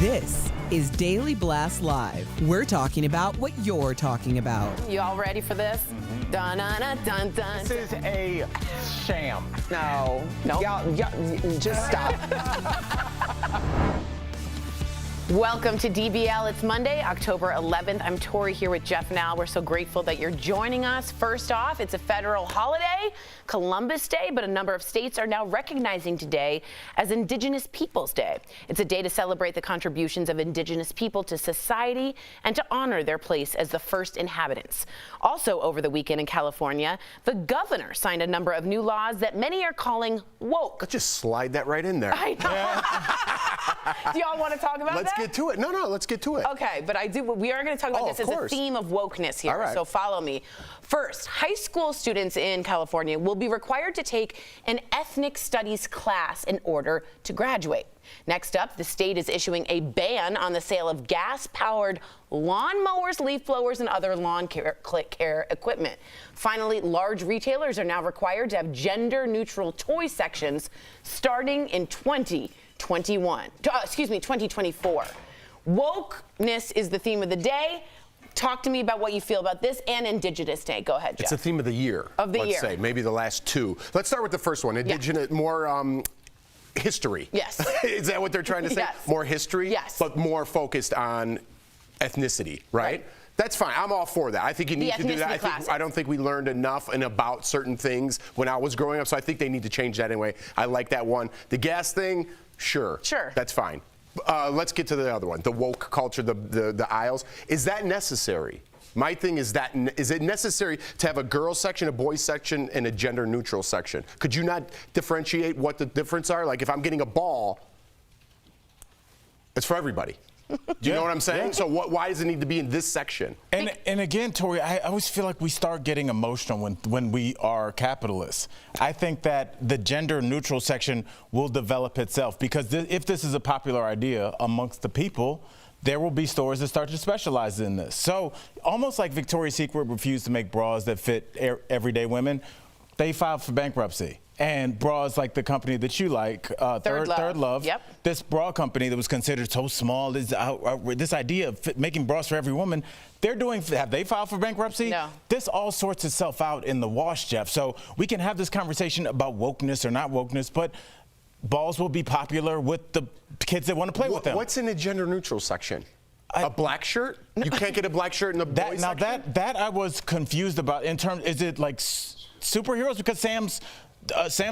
This is Daily Blast Live. We're talking about what you're talking about. You all ready for this? Dun dun dun dun dun. This is a sham. No. Y'all, just stop. Welcome to DBL. It's Monday, October 11th. I'm Tori here with Jeff Now. We're so grateful that you're joining us. First off, it's a federal holiday, Columbus Day, but a number of states are now recognizing today as Indigenous Peoples Day. It's a day to celebrate the contributions of Indigenous people to society and to honor their place as the first inhabitants. Also over the weekend in California, the governor signed a number of new laws that many are calling woke. Let's just slide that right in there. I know. Do y'all want to talk about that? Let's get to it. No, let's get to it. Okay, but we are going to talk about this as a theme of wokeness here, right. So follow me. First, high school students in California will be required to take an ethnic studies class in order to graduate. Next up, the state is issuing a ban on the sale of gas-powered lawnmowers, leaf blowers, and other lawn care equipment. Finally, large retailers are now required to have gender-neutral toy sections starting in 2024. Wokeness is the theme of the day. Talk to me about what you feel about this and Indigenous Day. Go ahead, Jeff. It's the theme of the year. Let's say, maybe the last two. Let's start with the first one. Indigenous, more history. Yes. Is that what they're trying to say? Yes. More history? Yes. But more focused on ethnicity, right? That's fine. I'm all for that. I think you need to do that. I don't think we learned enough and about certain things when I was growing up, so I think they need to change that anyway. I like that one. The gas thing, sure. That's fine. Let's get to the other one, the woke culture, the aisles. Is that necessary? My thing is it necessary to have a girls section, a boys section, and a gender neutral section? Could you not differentiate what the difference are? Like if I'm getting a ball, it's for everybody. Do you know what I'm saying? Yeah. So why does it need to be in this section? And again, Tori, I always feel like we start getting emotional when we are capitalists. I think that the gender neutral section will develop itself because if this is a popular idea amongst the people, there will be stores that start to specialize in this. So almost like Victoria's Secret refused to make bras that fit everyday women, they filed for bankruptcy. And bras like the company that you like, Third Love, this bra company that was considered so small, this idea of making bras for every woman, have they filed for bankruptcy? No. This all sorts itself out in the wash, Jeff. So we can have this conversation about wokeness or not wokeness, but balls will be popular with the kids that want to play with them. What's in the gender neutral section? A black shirt? You can't get a black shirt in the boys section? Now that I was confused about in terms, is it like superheroes? Because Sam's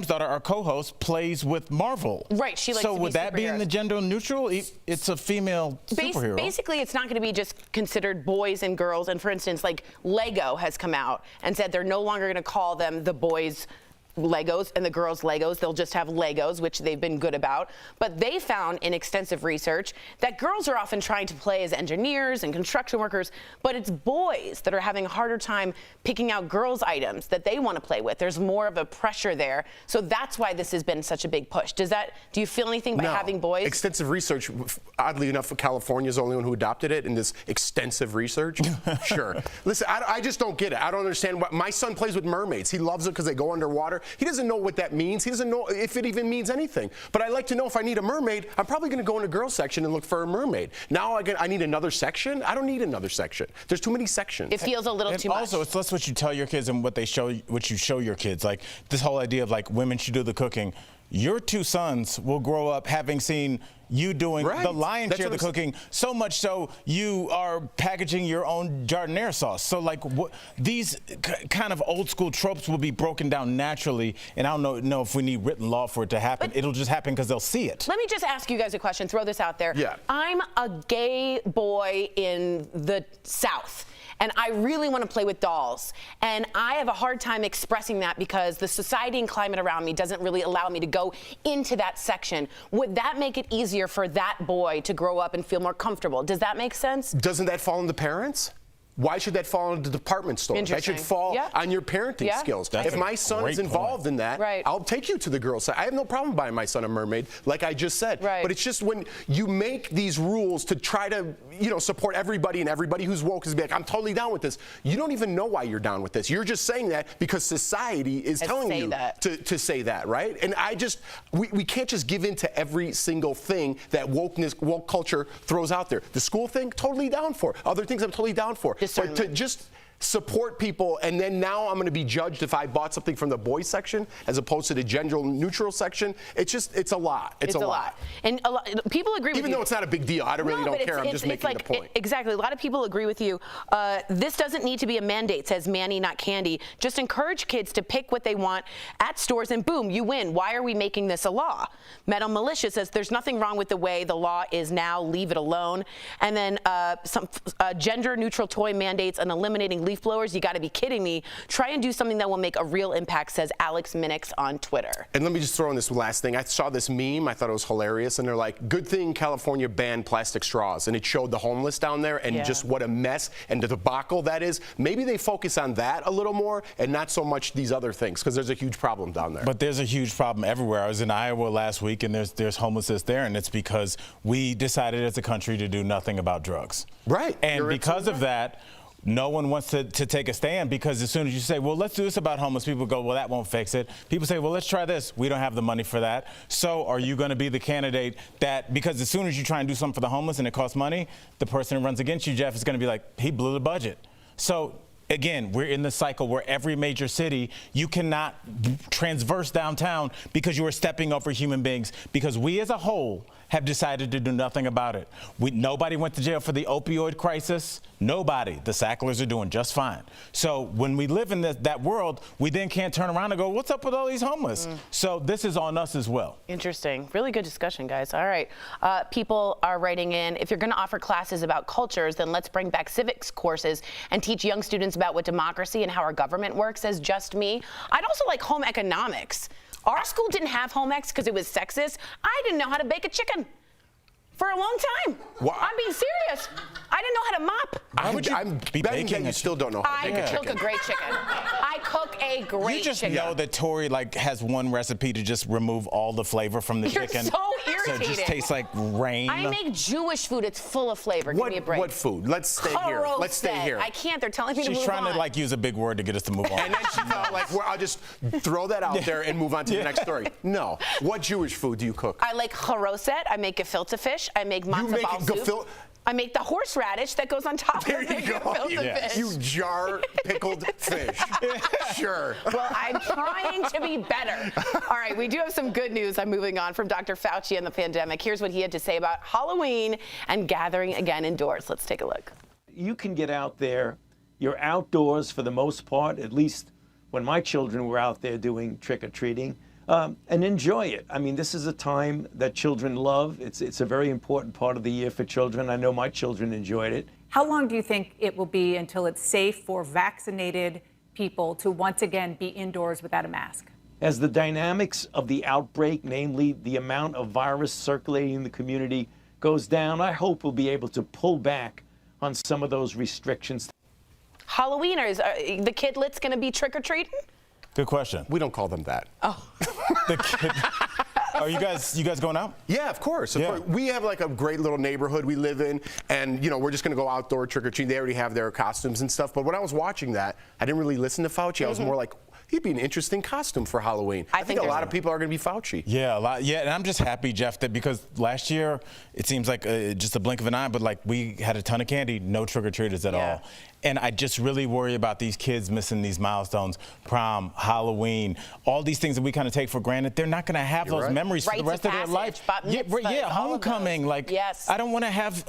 daughter, our co-host, plays with Marvel. Right, she likes to be So would that be in the gender neutral? It's a female superhero. Basically, it's not going to be just considered boys and girls. And for instance, like Lego has come out and said they're no longer going to call them the boys' Legos and the girls' Legos. They'll just have Legos, which they've been good about. But they found in extensive research that girls are often trying to play as engineers and construction workers, but it's boys that are having a harder time picking out girls' items that they want to play with. There's more of a pressure there. So that's why this has been such a big push. Do you feel anything by having boys? Extensive research, oddly enough, California is the only one who adopted it in this extensive research. Sure. Listen, I just don't get it. I don't understand. My son plays with mermaids. He loves it because they go underwater. He doesn't know what that means. He doesn't know if it even means anything. But I like to know if I need a mermaid, I'm probably going to go in the girls section and look for a mermaid. Now I need another section? I don't need another section. There's too many sections. It feels a little too much. Also, it's less what you tell your kids and what you show your kids. Like this whole idea of like women should do the cooking. Your two sons will grow up having seen you doing the lion's share of the cooking, so much so you are packaging your own jardiniere sauce. So like these kind of old school tropes will be broken down naturally, and I don't know if we need written law for it to happen. It'll just happen because they'll see it. Let me just ask you guys a question, throw this out there. Yeah. I'm a gay boy in the South. And I really want to play with dolls. And I have a hard time expressing that because the society and climate around me doesn't really allow me to go into that section. Would that make it easier for that boy to grow up and feel more comfortable? Does that make sense? Doesn't that fall on the parents? Why should that fall on the department store? That should fall on your parenting skills. If my son is involved in that, I'll take you to the girls' side. I have no problem buying my son a mermaid, like I just said. But it's just when you make these rules to try to, support everybody, and everybody who's woke is like, I'm totally down with this. You don't even know why you're down with this. You're just saying that because society is telling you to say that, right? And we can't just give in to every single thing that woke culture throws out there. The school thing, totally down for. Other things I'm totally down for. But to just support people, and then now I'm going to be judged if I bought something from the boys section as opposed to the gender neutral section. It's a lot. It's a lot. And people agree with you. Even though it's not a big deal, I really don't care. I'm just making the point. Exactly. A lot of people agree with you. This doesn't need to be a mandate, says Manny, not Candy. Just encourage kids to pick what they want at stores, and boom, you win. Why are we making this a law? Metal Militia says there's nothing wrong with the way the law is now. Leave it alone. And then some gender neutral toy mandates and eliminating leaf blowers. You got to be kidding me. Try and do something that will make a real impact, says Alex Minix on Twitter. And let me just throw in this last thing. I saw this meme. I thought it was hilarious. And they're like, good thing California banned plastic straws. And it showed the homeless down there and just what a mess and the debacle that is. Maybe they focus on that a little more and not so much these other things, because there's a huge problem down there. But there's a huge problem everywhere. I was in Iowa last week, and there's homelessness there, and it's because we decided as a country to do nothing about drugs. Right. And because of that, no one wants to take a stand, because as soon as you say, well, let's do this about homeless, people go, well, that won't fix it. People say, well, let's try this. We don't have the money for that. So are you going to be the candidate that, because as soon as you try and do something for the homeless and it costs money, the person who runs against you, Jeff, is going to be like, he blew the budget. So again, we're in the cycle where every major city, you cannot transverse downtown because you are stepping over human beings, because we as a whole have decided to do nothing about it. Nobody went to jail for the opioid crisis. Nobody. The Sacklers are doing just fine. So when we live in that world, we then can't turn around and go, what's up with all these homeless? So this is on us as well. Interesting. Really good discussion, guys. All right. People are writing in, if you're going to offer classes about cultures, then let's bring back civics courses and teach young students about what democracy and how our government works, says Just Me. I'd also like home economics. Our school didn't have home ec because it was sexist. I didn't know how to bake a chicken for a long time. I'm being serious. I didn't know how to mop. I'm betting you still don't know how to bake a chicken. I cook a great chicken. I cook a great chicken. You just know that Tori has one recipe to just remove all the flavor from the chicken. You're so irritating. So it just tastes like rain. I make Jewish food. It's full of flavor. Give me a break. What food? Let's stay here. Let's stay here. I can't. They're telling me to move on. She's trying to use a big word to get us to move on. And then she felt like, I'll just throw that out there and move on to the next story. No. What Jewish food do you cook? I like charoset. I make gefilte fish. I make matzo ball soup. I make the horseradish that goes on top of the gefilte fish. You jar pickled fish. Sure. Well, I'm trying to be better. All right, we do have some good news. I'm moving on from Dr. Fauci and the pandemic. Here's what he had to say about Halloween and gathering again indoors. Let's take a look. You can get out there. You're outdoors for the most part, at least when my children were out there doing trick-or-treating. And enjoy it. I mean, this is a time that children love. It's a very important part of the year for children. I know my children enjoyed it. How long do you think it will be until it's safe for vaccinated people to once again be indoors without a mask? As the dynamics of the outbreak, namely the amount of virus circulating in the community, goes down, I hope we'll be able to pull back on some of those restrictions. Halloween, is the kidlets going to be trick-or-treating? Good question. We don't call them that. Oh. Are you guys going out? Yeah, of course. We have like a great little neighborhood we live in, and we're just going to go outdoor trick-or-treating. They already have their costumes and stuff. But when I was watching that, I didn't really listen to Fauci. I was more like, he'd be an interesting costume for Halloween. I think a lot of people are going to be Fauci. Yeah, a lot. Yeah, and I'm just happy, Jeff, that because last year it seems like just a blink of an eye, but like we had a ton of candy, no trick-or-treaters at all. And I just really worry about these kids missing these milestones, prom, Halloween, all these things that we kind of take for granted. They're not going to have those memories for the rest of their life. Homecoming. Like, I don't want to have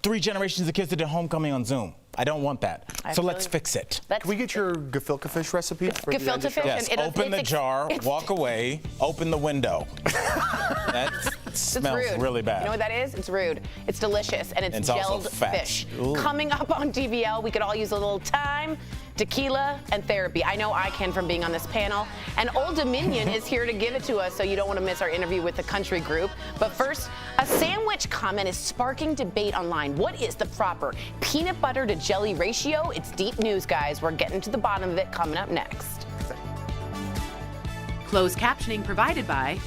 3 generations of kids that did homecoming on Zoom. I don't want that. So let's fix it. Can we get your gefilte fish recipe? Gefilte fish? Yes, open the jar, walk away, open the window. That smells really bad. You know what that is? It's rude. It's delicious, and it's gelled fish. Coming up on DBL, we could all use a little time, tequila, and therapy. I know I can from being on this panel. And Old Dominion is here to give it to us, so you don't want to miss our interview with the country group. But first, a sandwich comment is sparking debate online. What is the proper peanut butter to jelly ratio? It's deep news, guys. We're getting to the bottom of it coming up next. Closed captioning provided by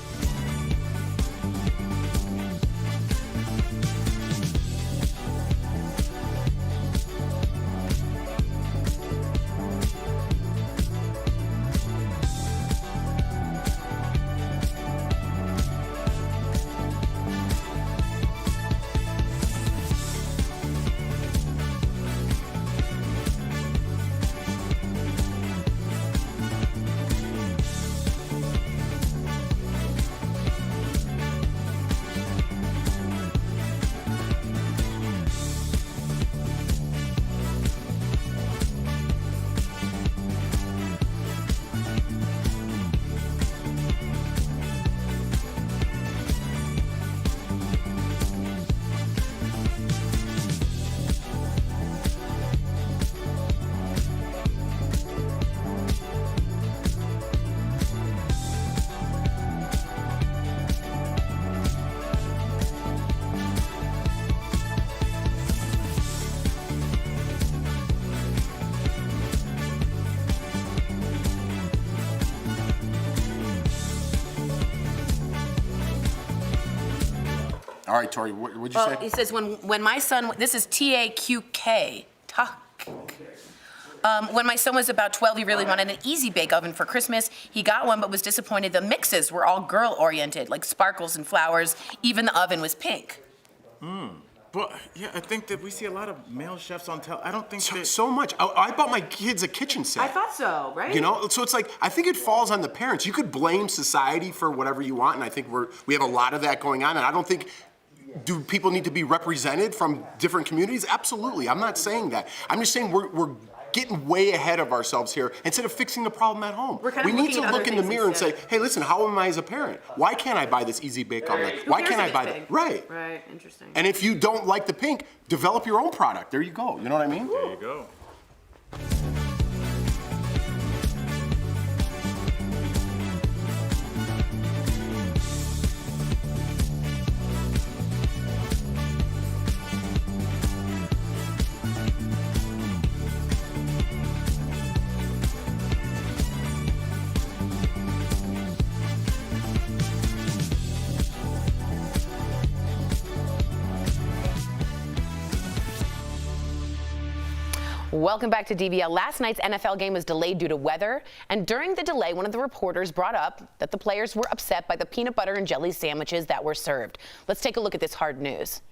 All right, Tori, what'd you Well, say? he says, when my son, this is T-A-Q-K, when my son was about 12, he really wanted an easy bake oven for Christmas. He got one, but was disappointed the mixes were all girl-oriented, like sparkles and flowers. Even the oven was pink. But yeah, I think that we see a lot of male chefs on television. I don't think So much. I bought my kids a kitchen set. I thought so, right? You know, so it's like, I think it falls on the parents. You could blame society for whatever you want, and I think we have a lot of that going on, and I don't think, do people need to be represented from different communities? Absolutely, I'm not saying that. I'm just saying we're getting way ahead of ourselves here instead of fixing the problem at home. We need to look in the mirror and say, hey, listen, how am I as a parent? Why can't I buy this easy bake oven? Why can't I buy that? Right. Right, interesting. And if you don't like the pink, develop your own product. There you go. You know what I mean? There you go. Welcome back to DBL. Last night's NFL game was delayed due to weather, and during the delay, one of the reporters brought up that the players were upset by the peanut butter and jelly sandwiches that were served. Let's take a look at this hard news.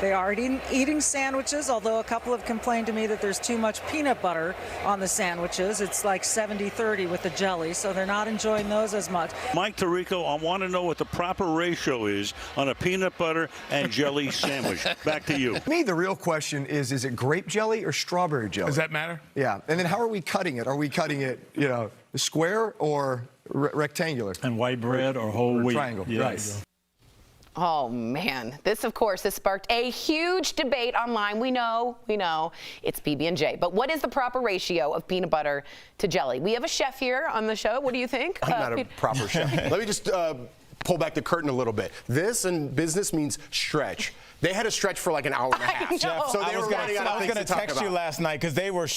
They are eating sandwiches, although a couple have complained to me that there's too much peanut butter on the sandwiches. It's like 70-30 with the jelly, so they're not enjoying those as much. Mike Tirico, I want to know what the proper ratio is on a peanut butter and jelly sandwich. Back to you. To me, the real question is it grape jelly or strawberry jelly? Does that matter? Yeah. And then how are we cutting it? Are we cutting it, square or rectangular? And white bread or whole wheat? Triangle, yes. right. Oh, man. This, of course, has sparked a huge debate online. We know, it's PB&J. But what is the proper ratio of peanut butter to jelly? We have a chef here on the show. What do you think? I'm not a proper chef. Let me just pull back the curtain a little bit. This in business means stretch. They had to stretch for like an hour and a half. Jeff, so they were running out of things to talk about. I was going to text you last night because they were,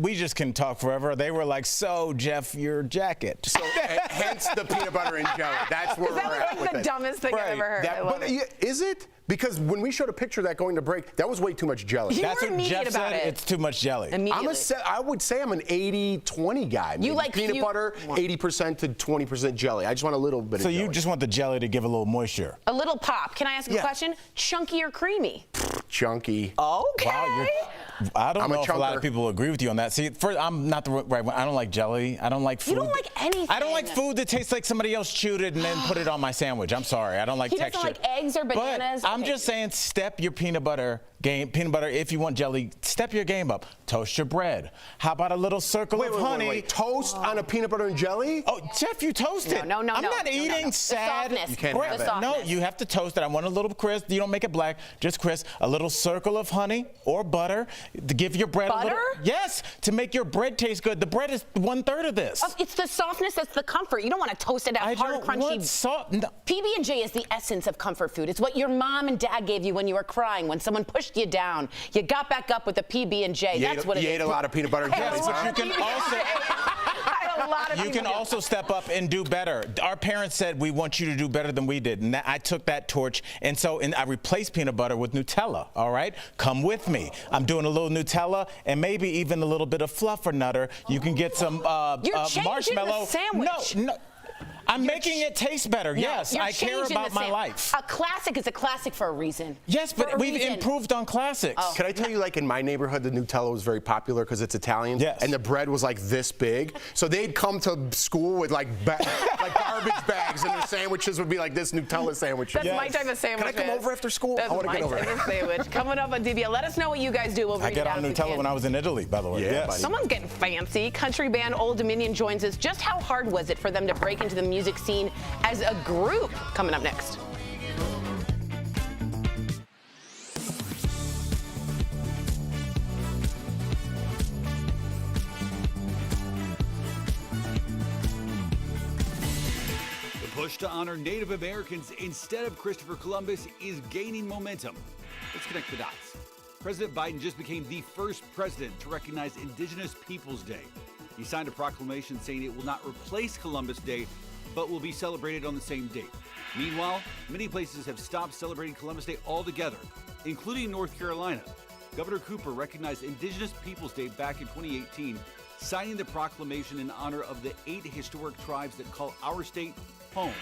we just can talk forever. They were like, so, Jeff, your jacket. So, hence the peanut butter and jelly. That's where we're at with it. That was like the dumbest thing I've ever heard. Is it? Because when we showed a picture of that going to break, that was way too much jelly. That's what Jeff said. It's too much jelly. I would say I'm an 80-20 guy. You like peanut butter, 80% to 20% jelly. I just want a little bit of jelly. So you just want the jelly to give a little moisture. A little pop. Can I ask a question? Chunky or creamy? Chunky. Okay. Wow, I don't know if a lot of people agree with you on that. See, first, I'm not the right one. I don't like jelly. I don't like food. You don't like anything. I don't like food that tastes like somebody else chewed it and then put it on my sandwich. I'm sorry. I don't like texture. He doesn't like eggs or bananas? But I'm just saying, step your peanut butter game. Peanut butter, if you want jelly, step your game up. Toast your bread. How about a little circle of honey? Wait. Toast on a peanut butter and jelly? Oh, Jeff, you toast it. No. I'm not eating sad. The softness. You can't have that. No, you have to toast it. I want a little crisp. You don't make it black, just crisp. A little circle of honey or butter to give your bread a little. Yes, to make your bread taste good. The bread is 1/3 of this. It's the softness that's the comfort. You don't want to toast it out hard, crunchy. No. PB&J is the essence of comfort food. It's what your mom and dad gave you when you were crying, when someone pushed you down. You got back up with the PB&J. That's what it is. You ate a lot of peanut butter and jelly. You can also step up and do better. Our parents said we want you to do better than we did, and I took that torch, and I replaced peanut butter with Nutella. All right, come with me. I'm doing a little Nutella and maybe even a little bit of Fluffernutter. You can get some marshmallow. The sandwich. No. I'm making it taste better. No, yes, I care about my life. A classic is a classic for a reason. Yes, but we've improved on classics. Oh. Can I tell you, like in my neighborhood, the Nutella was very popular because it's Italian. Yes. And the bread was like this big. So they'd come to school with like garbage bags, and their sandwiches would be like this Nutella sandwich. That's my type of sandwich. Can I come over after school? That's I want to get over. That's my type of sandwich. Coming up on DBL. Let us know what you guys do. We'll I get on Nutella when I was in Italy, by the way. Yeah, yes. Someone's getting fancy. Country band Old Dominion joins us. Just how hard was it for them to break into the music scene as a group? Coming up next. The push to honor Native Americans instead of Christopher Columbus is gaining momentum. Let's connect the dots. President Biden just became the first president to recognize Indigenous Peoples Day. He signed a proclamation saying it will not replace Columbus Day, but will be celebrated on the same date. Meanwhile, many places have stopped celebrating Columbus Day altogether, including North Carolina. Governor Cooper recognized Indigenous Peoples Day back in 2018, signing the proclamation in honor of the 8 historic tribes that call our state home.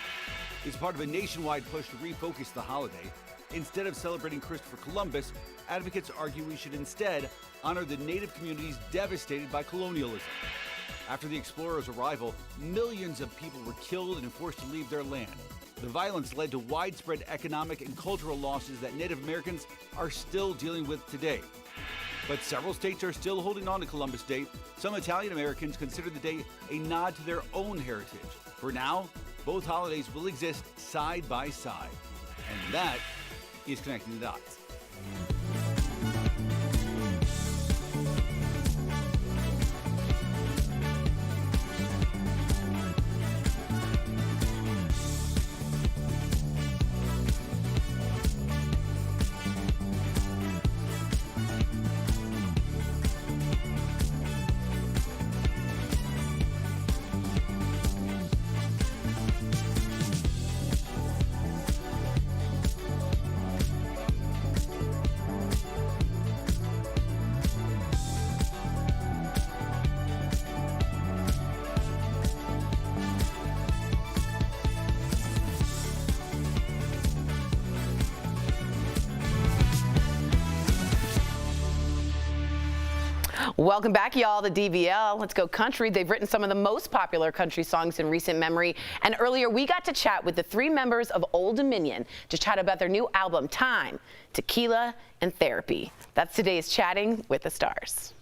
It's part of a nationwide push to refocus the holiday. Instead of celebrating Christopher Columbus, advocates argue we should instead honor the Native communities devastated by colonialism. After the explorers' arrival, millions of people were killed and forced to leave their land. The violence led to widespread economic and cultural losses that Native Americans are still dealing with today. But several states are still holding on to Columbus Day. Some Italian Americans consider the day a nod to their own heritage. For now, both holidays will exist side by side. And that is Connecting the Dots. Welcome back, y'all, to DBL. Let's go country. They've written some of the most popular country songs in recent memory. And earlier, we got to chat with the 3 members of Old Dominion to chat about their new album, Time, Tequila, and Therapy. That's today's Chatting with the Stars.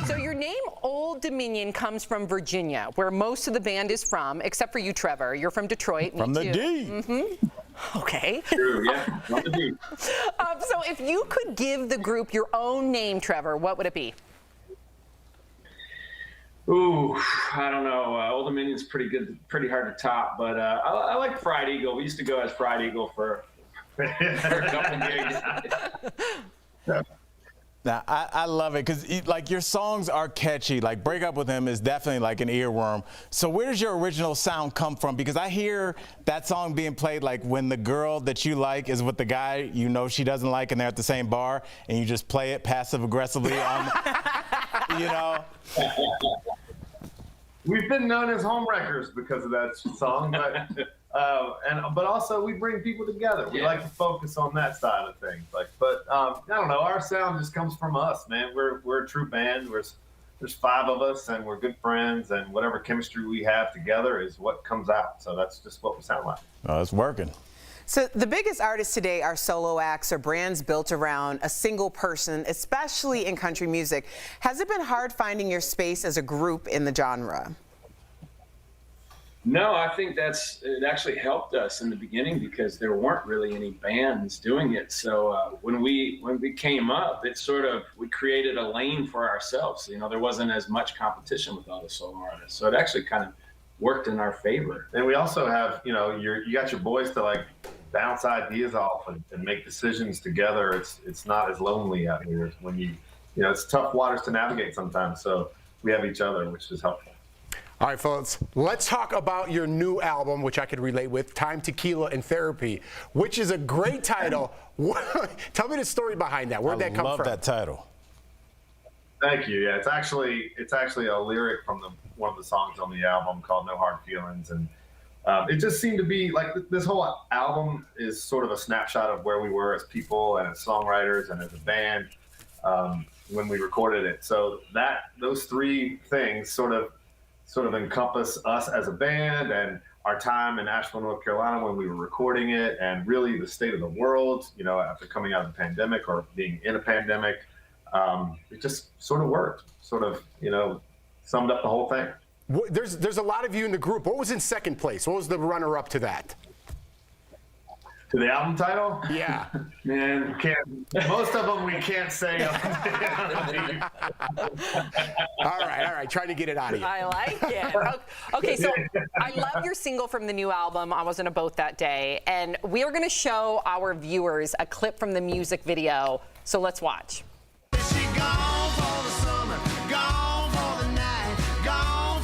So your name, Old Dominion, comes from Virginia, where most of the band is from, except for you, Trevor. You're from Detroit. From the too. D. Mm-hmm. Okay. True, yeah. From the D. So if you could give the group your own name, Trevor, what would it be? Ooh, I don't know. Old Dominion's pretty good, pretty hard to top, but I like Fried Eagle. We used to go as Fried Eagle for a couple gigs. Now, I love it because like your songs are catchy. Like Break Up With Him is definitely like an earworm. So where does your original sound come from? Because I hear that song being played like when the girl that you like is with the guy you know she doesn't like and they're at the same bar and you just play it passive aggressively on, you know. We've been known as home wreckers because of that song, but also we bring people together. We like to focus on that side of things. But I don't know. Our sound just comes from us, man. We're a true band. There's 5 of us, and we're good friends. And whatever chemistry we have together is what comes out. So that's just what we sound like. Oh, it's working. So the biggest artists today are solo acts or brands built around a single person, especially in country music. Has it been hard finding your space as a group in the genre? No, I think it actually helped us in the beginning because there weren't really any bands doing it. So when we came up, we created a lane for ourselves. You know, there wasn't as much competition with all the solo artists. So it actually kind of worked in our favor. And we also have, you got your boys to like bounce ideas off and make decisions together. It's not as lonely out here when it's tough waters to navigate sometimes. So we have each other, which is helpful. All right, folks, let's talk about your new album, which I could relate with, Time, Tequila, and Therapy, which is a great title. Tell me the story behind that. Where'd that come from? I love that title. Thank you. Yeah, it's actually a lyric from one of the songs on the album called No Hard Feelings. And it just seemed to be like this whole album is sort of a snapshot of where we were as people and as songwriters and as a band when we recorded it. So those 3 things sort of encompass us as a band and our time in Asheville, North Carolina when we were recording it, and really the state of the world, after coming out of the pandemic or being in a pandemic. It just sort of worked, summed up the whole thing. There's a lot of you in the group. What was in second place? What was the runner-up to that? To the album title? Yeah. Man, most of them we can't say. All right. Trying to get it out of you. I like it. Okay, so I love your single from the new album, I Was in a Boat That Day. And we are going to show our viewers a clip from the music video. So let's watch. She gone for the summer, gone for the night, gone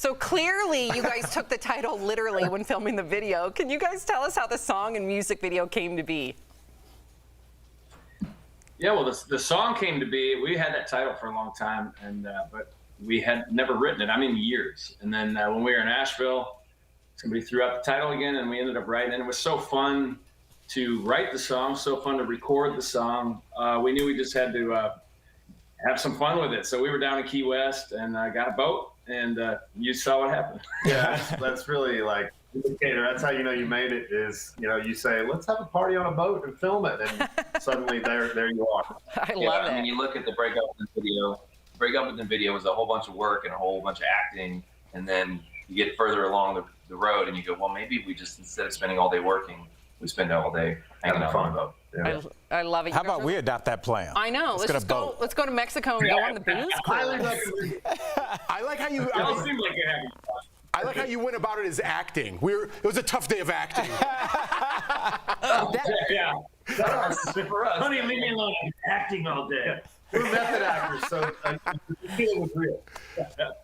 So clearly you guys took the title literally when filming the video. Can you guys tell us how the song and music video came to be? Yeah, well, the song came to be, we had that title for a long time, and but we had never written it, years. And then when we were in Asheville, somebody threw out the title again, and we ended up writing it. And it was so fun to write the song, so fun to record the song. We knew we just had to have some fun with it. So we were down in Key West and got a boat, and you saw what happened. Yeah, that's really like indicator. That's how you know you made it. Is you say, let's have a party on a boat and film it, and suddenly there you are. I love it. When you look at the Break Up With Them video was a whole bunch of work and a whole bunch of acting, and then you get further along the road and you go, well, maybe we just, instead of spending all day working, we spend all day hanging out on the boat. Yeah. I love it. How about we adopt that plan? I know. Let's go to Mexico and go on the booze cruise. I like how you. I like how you went about it as acting. It was a tough day of acting. Yeah. For us. Honey, leave me alone. I'm acting all day. We're method actors, so the feeling was real.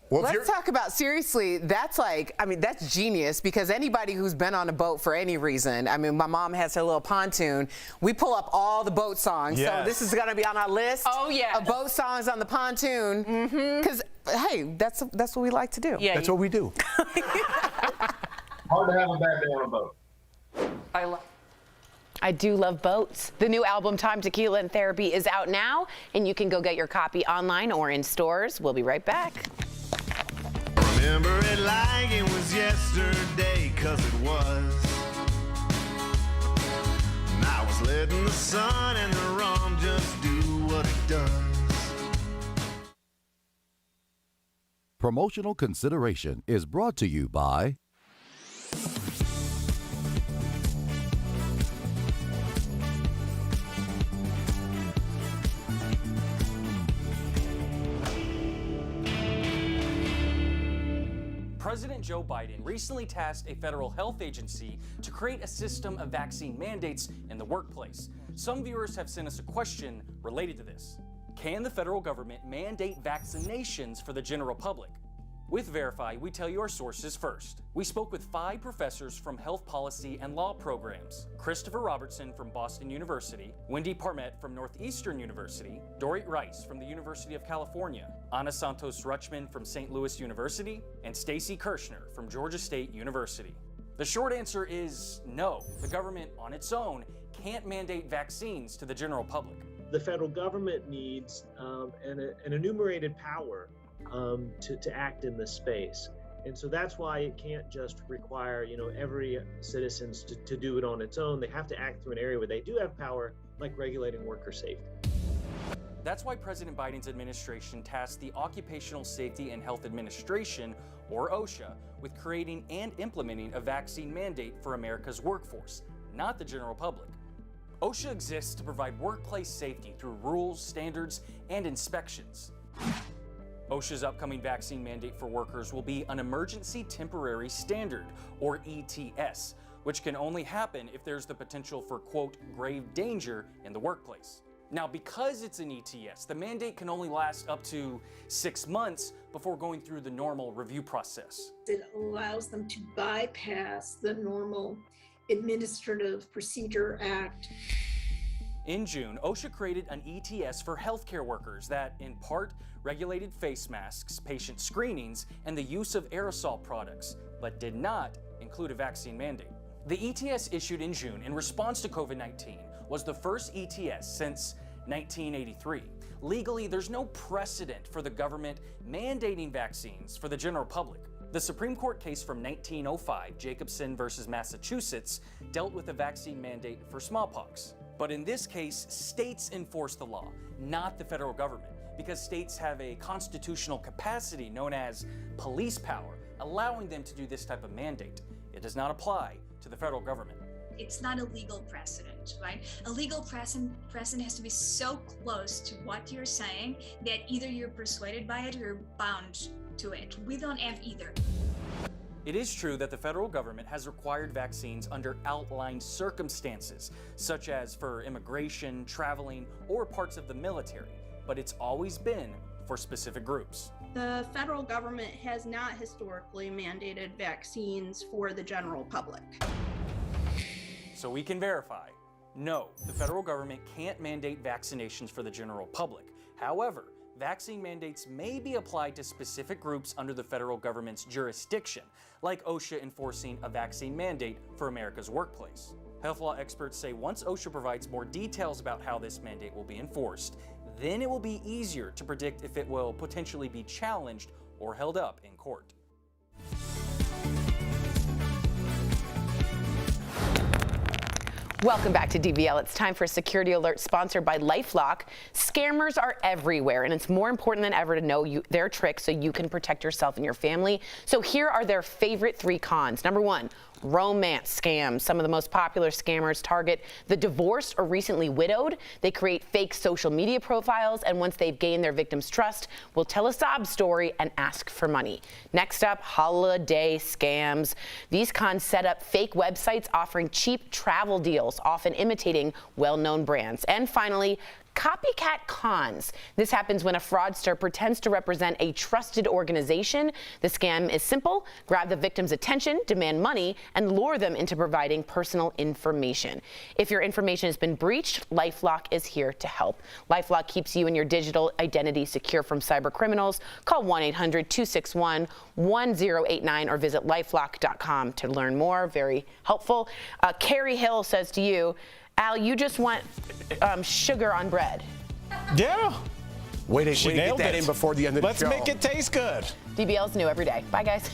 Well, let's talk about, seriously, that's that's genius, because anybody who's been on a boat for any reason, my mom has her little pontoon, we pull up all the boat songs. Yes. So this is going to be on our list of boat songs on the pontoon, because, hey, that's what we like to do. Yeah, that's what we do. Hard to have a bad day on a boat. I do love boats. The new album, Time, Tequila, and Therapy, is out now, and you can go get your copy online or in stores. We'll be right back. Remember it like it was yesterday, 'cause it was. And I was letting the sun and the rum just do what it does. Promotional consideration is brought to you by President Joe Biden recently tasked a federal health agency to create a system of vaccine mandates in the workplace. Some viewers have sent us a question related to this. Can the federal government mandate vaccinations for the general public? With Verify, we tell you our sources first. We spoke with 5 professors from health policy and law programs: Christopher Robertson from Boston University, Wendy Parmet from Northeastern University, Dorit Rice from the University of California, Ana Santos Rutschman from St. Louis University, and Stacy Kirshner from Georgia State University. The short answer is no. The government on its own can't mandate vaccines to the general public. The federal government needs an enumerated power to act in this space. And so that's why it can't just require, every citizen to do it on its own. They have to act through an area where they do have power, like regulating worker safety. That's why President Biden's administration tasked the Occupational Safety and Health Administration, or OSHA, with creating and implementing a vaccine mandate for America's workforce, not the general public. OSHA exists to provide workplace safety through rules, standards, and inspections. OSHA's upcoming vaccine mandate for workers will be an Emergency Temporary Standard, or ETS, which can only happen if there's the potential for, quote, grave danger in the workplace. Now, because it's an ETS, the mandate can only last up to 6 months before going through the normal review process. It allows them to bypass the normal Administrative Procedure Act. In June, OSHA created an ETS for healthcare workers that, in part, regulated face masks, patient screenings, and the use of aerosol products, but did not include a vaccine mandate. The ETS issued in June in response to COVID-19 was the first ETS since 1983. Legally, there's no precedent for the government mandating vaccines for the general public. The Supreme Court case from 1905, Jacobson versus Massachusetts, dealt with a vaccine mandate for smallpox. But in this case, states enforce the law, not the federal government, because states have a constitutional capacity known as police power, allowing them to do this type of mandate. It does not apply to the federal government. It's not a legal precedent, right? A legal precedent has to be so close to what you're saying that either you're persuaded by it or you're bound to it. We don't have either. It is true that the federal government has required vaccines under outlined circumstances, such as for immigration, traveling, or parts of the military, but it's always been for specific groups. The federal government has not historically mandated vaccines for the general public. So we can verify, no, the federal government can't mandate vaccinations for the general public. However, vaccine mandates may be applied to specific groups under the federal government's jurisdiction, like OSHA enforcing a vaccine mandate for America's workplace. Health law experts say once OSHA provides more details about how this mandate will be enforced, then it will be easier to predict if it will potentially be challenged or held up in court. Welcome back to DBL. It's time for a security alert sponsored by Lifelock. Scammers are everywhere, and it's more important than ever to know their tricks so you can protect yourself and your family. So here are their favorite 3 cons. Number 1, romance scams. Some of the most popular scammers target the divorced or recently widowed. They create fake social media profiles, and once they've gained their victim's trust, will tell a sob story and ask for money. Next up, holiday scams. These cons set up fake websites offering cheap travel deals, often imitating well-known brands. And finally, copycat cons. This happens when a fraudster pretends to represent a trusted organization. The scam is simple: grab the victim's attention, demand money, and lure them into providing personal information. If your information has been breached, LifeLock is here to help. LifeLock keeps you and your digital identity secure from cyber criminals. Call 1-800-261-1089 or visit lifelock.com to learn more. Very helpful. Carrie Hill says to you, Al, you just want sugar on bread. Yeah. Way to get that in before the end of the show. Let's make it taste good. DBL's new every day. Bye, guys.